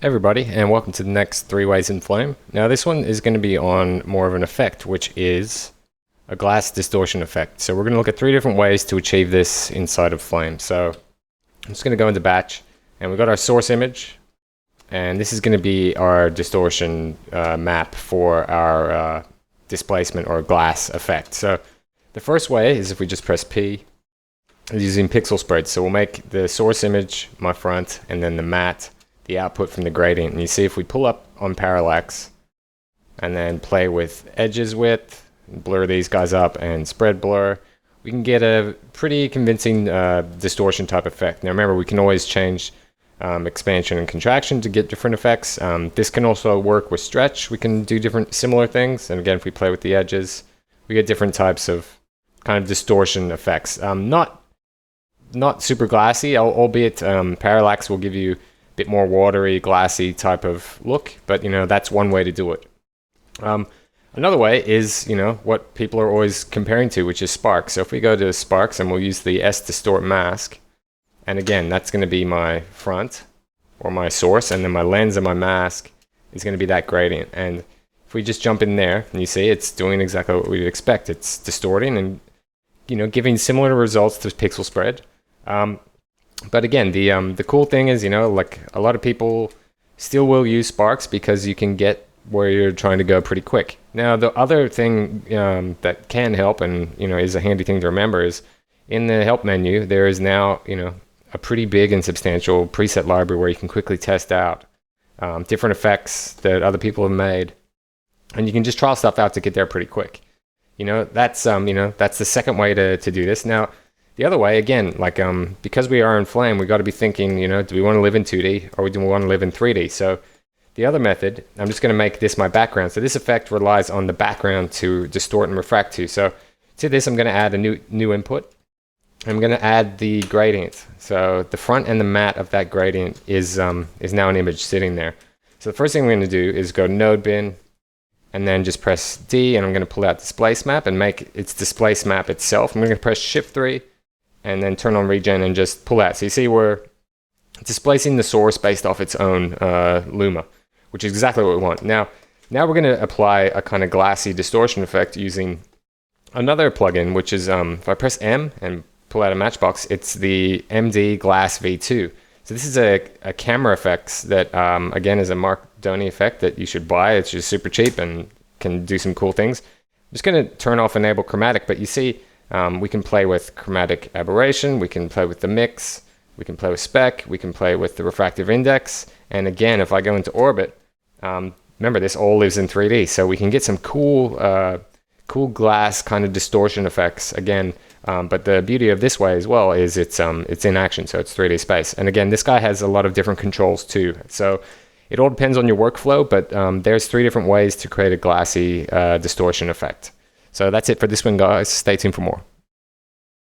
Everybody, and welcome to the next 3 Ways in Flame. Now this one is going to be on more of an effect, which is a glass distortion effect. So we're going to look at 3 different ways to achieve this inside of Flame. So I'm just going to go into batch, and we've got our source image, and this is going to be our distortion map for our displacement or glass effect. So the first way is if we just press P, using pixel spread. So we'll make the source image my front, and then the matte the output from the gradient. And you see if we pull up on parallax and then play with edges width, blur these guys up and spread blur, we can get a pretty convincing distortion type effect. Now remember, we can always change expansion and contraction to get different effects. This can also work with stretch. We can do different similar things, and again, if we play with the edges, we get different types of kind of distortion effects. Not super glassy, albeit parallax will give you bit more watery, glassy type of look, but that's one way to do it. Another way is what people are always comparing to, which is sparks. So if we go to sparks and we'll use the S distort mask, and again that's going to be my front or my source, and then my lens and my mask is going to be that gradient. And if we just jump in there, and you see it's doing exactly what we'd expect. It's distorting and giving similar results to pixel spread. But again, the cool thing is, like a lot of people still will use sparks because you can get where you're trying to go pretty quick. Now, the other thing that can help and is a handy thing to remember is in the help menu there is now a pretty big and substantial preset library where you can quickly test out different effects that other people have made, and you can just trial stuff out to get there pretty quick. That's the second way to do this. Now, the other way, again, like because we are in Flame, we got to be thinking, do we want to live in 2D or do we want to live in 3D? So the other method, I'm just going to make this my background. So this effect relies on the background to distort and refract to. So to this, I'm going to add a new input. I'm going to add the gradient. So the front and the matte of that gradient is now an image sitting there. So the first thing we're going to do is go to node bin, and then just press D, and I'm going to pull out displace map and make its displace map itself. I'm going to press Shift 3. And then turn on regen and just pull out. So you see we're displacing the source based off its own luma, which is exactly what we want. Now we're going to apply a kind of glassy distortion effect using another plugin, which is if I press M and pull out a matchbox, it's the MD Glass V2. So this is a camera effects that again is a Mark Doney effect that you should buy. It's just super cheap and can do some cool things. I'm just going to turn off enable chromatic, but you see we can play with chromatic aberration, we can play with the mix, we can play with spec, we can play with the refractive index, and again, if I go into orbit, remember this all lives in 3D, so we can get some cool glass kind of distortion effects again. But the beauty of this way as well is it's in action, so it's 3D space. And again, this guy has a lot of different controls too, so it all depends on your workflow, but there's 3 different ways to create a glassy distortion effect. So that's it for this one, guys. Stay tuned for more.